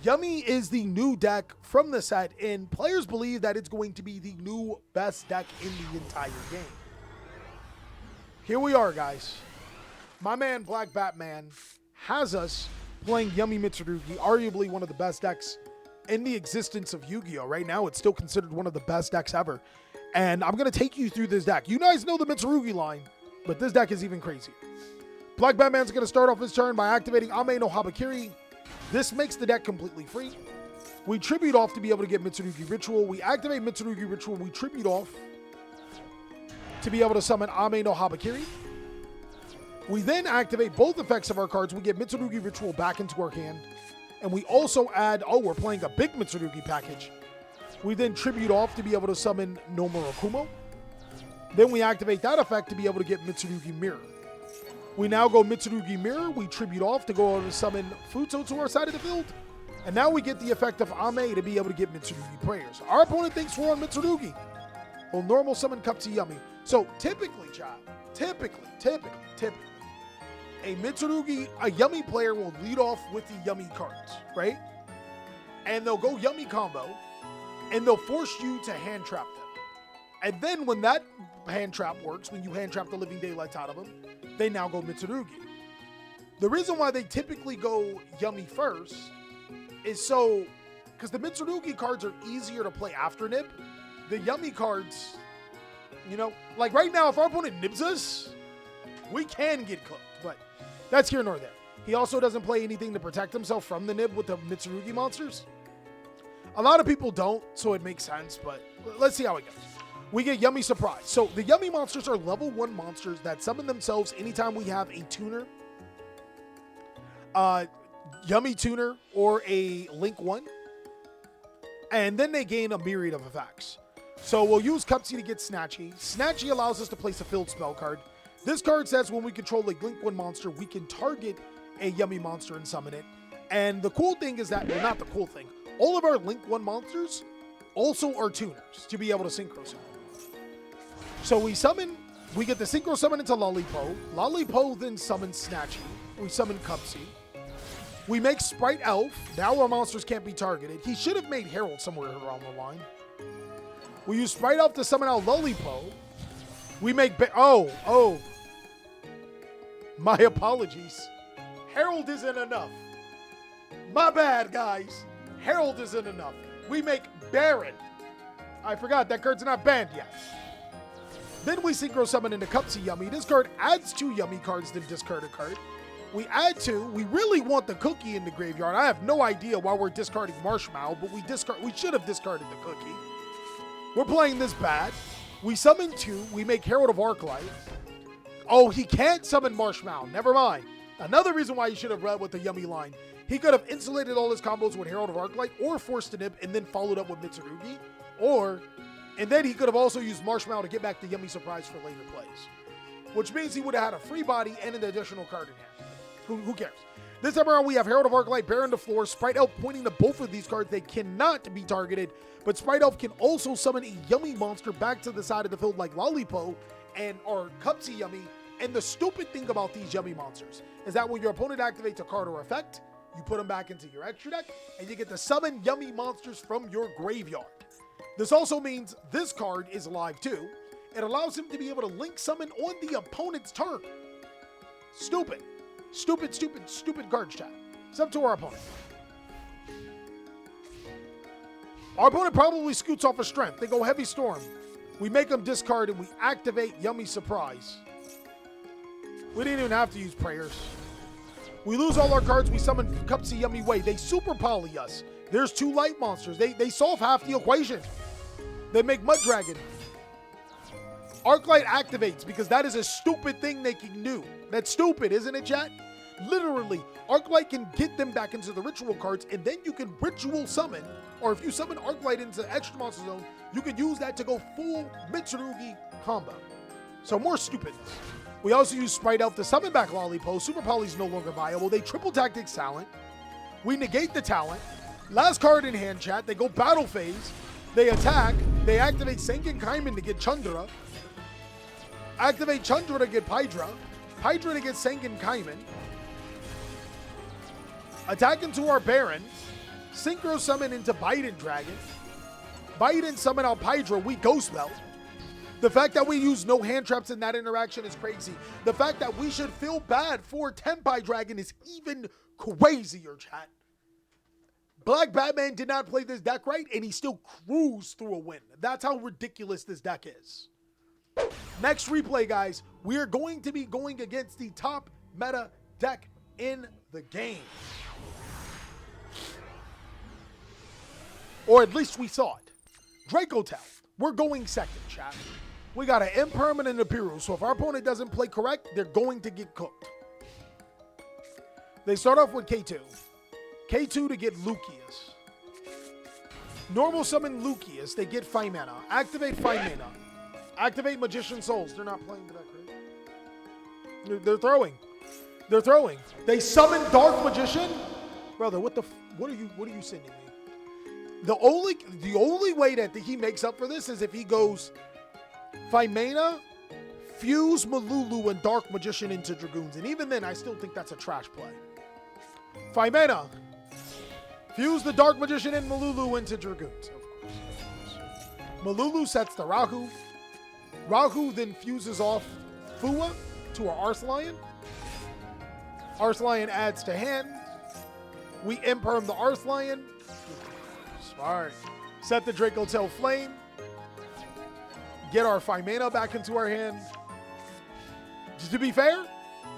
Yummy is the new deck from the set, and players believe that it's going to be the new best deck in the entire game. Here we are, guys. My man Black Batman has us playing Yummy Mitsurugi, arguably one of the best decks in the existence of Yu-Gi-Oh! Right now, it's still considered one of the best decks ever. And I'm going to take you through this deck. You guys know the Mitsurugi line, but this deck is even crazier. Black Batman's going to start off his turn by activating Ame no Habakiri. This makes the deck completely free. We tribute off to be able to get Mitsurugi Ritual. We activate Mitsurugi Ritual. We tribute off to be able to summon Ame no Habakiri. We then activate both effects of our cards. We get Mitsurugi Ritual back into our hand. And we also add, we're playing a big Mitsurugi package. We then tribute off to be able to summon No Murakumo. Then we activate that effect to be able to get Mitsurugi Mirror. We now go Mitsurugi Mirror. We tribute off to go to summon Futo to our side of the field. And now we get the effect of Ame to be able to get Mitsurugi Prayers. Our opponent thinks we're on Mitsurugi. We'll normal summon Cupsy Yummy. So typically, chat, typically, a Yummy player will lead off with the Yummy cards, right? And they'll go Yummy combo, and they'll force you to hand trap them. And then when that hand trap works, when you hand trap the living daylights out of them, they now go Mitsurugi. The reason why they typically go Yummy first is because the Mitsurugi cards are easier to play after Nib. The Yummy cards, like right now, if our opponent nibs us, we can get cooked, but that's here nor there. He also doesn't play anything to protect himself from the nib with the Mitsurugi monsters. A lot of people don't, so it makes sense, but let's see how it goes. We get Yummy Surprise. So the Yummy monsters are level 1 monsters that summon themselves anytime we have a tuner, Yummy Tuner, or a Link 1. And then they gain a myriad of effects. So we'll use Cupsy to get Snatchy. Snatchy allows us to place a field spell card. This card says when we control a Link 1 monster, we can target a Yummy monster and summon it. And the cool thing is that, well, not the cool thing, all of our Link 1 monsters also are tuners to be able to synchro summon. So we get the synchro summon into Lollipo. Lollipo then summons Snatchy. We summon Cupsy. We make Sprite Elf. Now our monsters can't be targeted. He should have made Herald somewhere around the line. We use Sprite Elf to summon out Lollipo. We make... My apologies. Herald isn't enough. My bad, guys. Herald isn't enough. We make Baron. I forgot that card's not banned yet. Then we synchro summon into Cupsy Yummy. This card adds 2 Yummy cards, then discard a card. We add 2. We really want the Cookie in the graveyard. I have no idea why we're discarding Marshmallow, but we should have discarded the Cookie. We're playing this bad. We summon 2. We make Herald of Arclight. Oh, he can't summon Marshmallow. Never mind. Another reason why he should have read with the Yummy line. He could have insulated all his combos with Herald of Arclight or forced a nib and then followed up with Mitsurugi. And then he could have also used Marshmallow to get back the Yummy Surprise for later plays. Which means he would have had a free body and an additional card in hand. Who cares? This time around, we have Herald of Arclight, Baron to floor, Sprite Elf pointing to both of these cards. They cannot be targeted, but Sprite Elf can also summon a Yummy monster back to the side of the field like Lollipo or Cupsy Yummy. And the stupid thing about these Yummy monsters is that when your opponent activates a card or effect, you put them back into your extra deck, and you get to summon Yummy monsters from your graveyard. This also means this card is live too. It allows him to be able to link summon on the opponent's turn. Stupid card chat. It's up to our opponent. Our opponent probably scoots off a strength. They go Heavy Storm. We make them discard and we activate Yummy Surprise. We didn't even have to use Prayers. We lose all our cards. We summon Cupsy Yummy Way. They super poly us. There's 2 light monsters. They solve half the equation. They make Mud Dragon. Arclight activates because that is a stupid thing they can do. That's stupid, isn't it, chat? Literally, Arclight can get them back into the ritual cards, and then you can ritual summon, or if you summon Arclight into extra monster zone, you can use that to go full Mitsurugi combo. So more stupidness. We also use Sprite Elf to summon back Lollipo. Super Poly's no longer viable. They triple Tactics talent. We negate the talent. Last card in hand, chat. They go battle phase. They attack. They activate Senkin Kaiman to get Chandra. Activate Chandra to get Pydra. Pydra to get Senkin Kaiman. Attack into our Baron. Synchro Summon into Biden Dragon. Biden summon out Hydra, we Ghost Belt. The fact that we use no hand traps in that interaction is crazy. The fact that we should feel bad for Tenpai Dragon is even crazier, chat. Black Batman did not play this deck right, and he still cruised through a win. That's how ridiculous this deck is. Next replay, guys, we are going to be going against the top meta deck in the game. Or at least we saw it. Draco Tell. We're going second, chat. We got an impermanent Imperial, so if our opponent doesn't play correct, they're going to get cooked. They start off with K2. K2 to get Lucius. Normal summon Lucius, they get 5 mana. Activate 5 mana. Activate Magician Souls. They're not playing the deck, right? They're throwing. They're throwing. They summon Dark Magician? Brother, what are you sending me? The only way that he makes up for this is if he goes 5 mana, fuse Malulu and Dark Magician into Dragoons. And even then, I still think that's a trash play. 5 mana. Fuse the Dark Magician and Malulu into Dragoons. Of course. Malulu sets the Rahu. Rahu then fuses off Fua to our Arslion. Arslion adds to hand. We imperm the Arslion. Smart. Set the Draco Tail Flame. Get our 5 mana back into our hand. Just to be fair,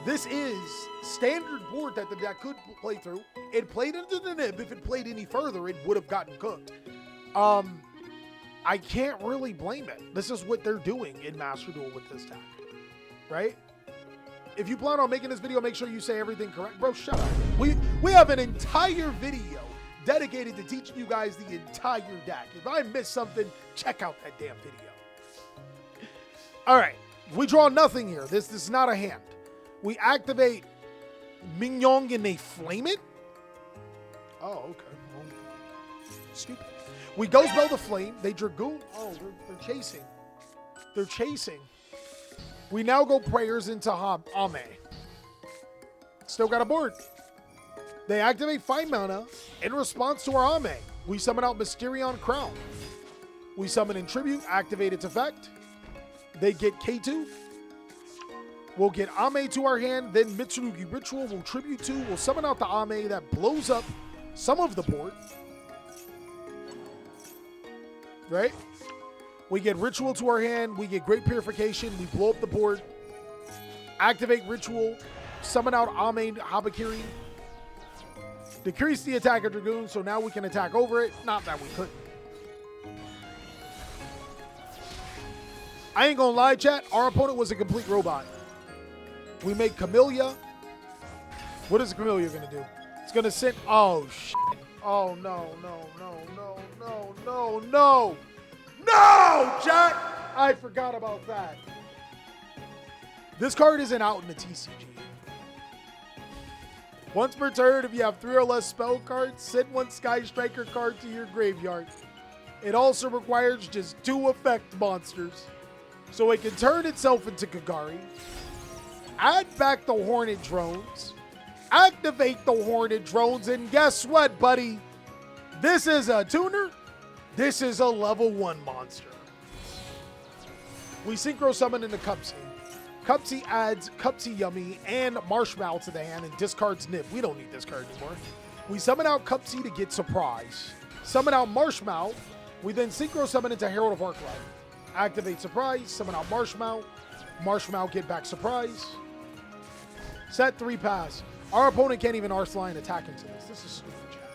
this is standard board that the deck could play through. It played into the nib. If it played any further, it would have gotten cooked. I can't really blame it. This is what they're doing in Master Duel with this deck, right? If you plan on making this video, make sure you say everything correct. Bro, shut up. We have an entire video dedicated to teaching you guys the entire deck. If I missed something, check out that damn video. All right, we draw nothing here. This is not a hand. We activate Mingyong and they flame it. Oh, okay. Well, stupid. We Ghost Bell the Flame. They Dragoon. Oh, they're chasing. They're chasing. We now go Prayers into Ame. Still got a board. They activate 5 mana. In response to our Ame, we summon out Mysterion Crown. We summon in Tribute, activate its effect. They get K2. We'll get Ame to our hand, then Mitsurugi Ritual will Tribute to. We'll summon out the Ame that blows up some of the board. Right? We get Ritual to our hand. We get Great Purification. We blow up the board. Activate Ritual. Summon out Ame Habakiri. Decrease the attack of Dragoon, so now we can attack over it. Not that we couldn't. I ain't gonna lie, chat. Our opponent was a complete robot. We make Camellia. What is Camellia gonna do? It's gonna sit. Oh, shit. Oh, no. No, chat. I forgot about that. This card isn't out in the TCG. Once per turn, if you have 3 or less spell cards, send 1 Sky Striker card to your graveyard. It also requires just 2 effect monsters, so it can turn itself into Kagari. Add back the Hornet Drones. Activate the Hornet Drones, and guess what, buddy? This is a tuner. This is a level 1 monster. We Synchro Summon into Cupsy. Cupsy adds Cupsy Yummy and Marshmallow to the hand and discards Nib. We don't need this card anymore. We summon out Cupsy to get Surprise. Summon out Marshmallow. We then Synchro Summon into Herald of Arclight. Activate Surprise. Summon out Marshmallow. Marshmallow get back Surprise. Set 3 pass. Our opponent can't even Arslion attack into this. This is stupid, chat.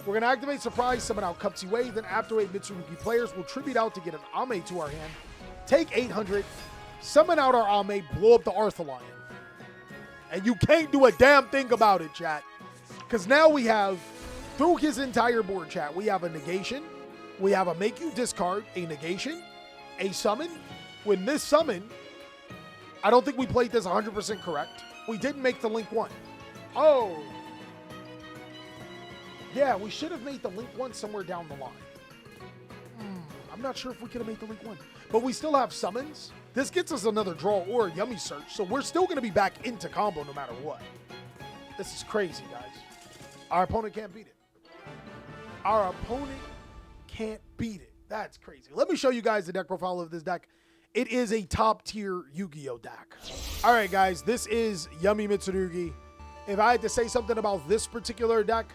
We're going to activate Surprise, summon out Cupsy Wave, then activate Mitsurugi players. We'll tribute out to get an Ame to our hand. Take 800. Summon out our Ame, blow up the Arthalion. And you can't do a damn thing about it, chat. Because now we have, through his entire board, chat, we have a negation. We have a make you discard, a negation, a summon. When this summon, I don't think we played this 100% correct. We didn't make the Link 1. Oh. Yeah, we should have made the Link 1 somewhere down the line. I'm not sure if we could have made the Link 1. But we still have summons. This gets us another draw or a Yummy Search, so we're still going to be back into combo no matter what. This is crazy, guys. Our opponent can't beat it. Our opponent can't beat it. That's crazy. Let me show you guys the deck profile of this deck. It is a top tier Yu-Gi-Oh deck. All right, guys, this is Yummy Mitsurugi. If I had to say something about this particular deck,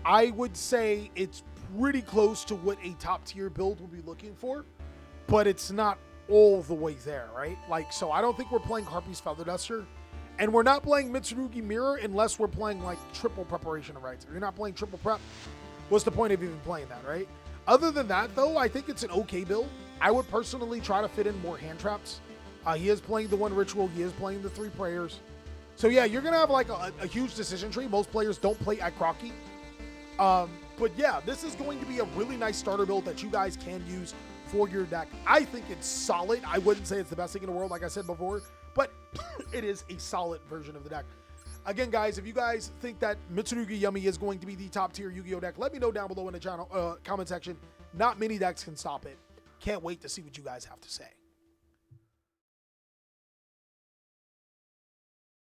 I would say it's pretty close to what a top tier build would be looking for, but it's not all the way there, right? Like, so I don't think we're playing Harpy's Feather Duster, and we're not playing Mitsurugi Mirror unless we're playing like triple preparation of rights. If you're not playing triple prep, what's the point of even playing that, right? Other than that, though, I think it's an okay build. I would personally try to fit in more hand traps. He is playing the 1 ritual. He is playing the 3 prayers. So yeah, you're going to have like a huge decision tree. Most players don't play at Crocky. But yeah, this is going to be a really nice starter build that you guys can use for your deck. I think it's solid. I wouldn't say it's the best thing in the world, like I said before, but it is a solid version of the deck. Again, guys, if you guys think that Mitsurugi Yummy is going to be the top tier Yu-Gi-Oh deck, let me know down below in the channel comment section. Not many decks can stop it. Can't wait to see what you guys have to say.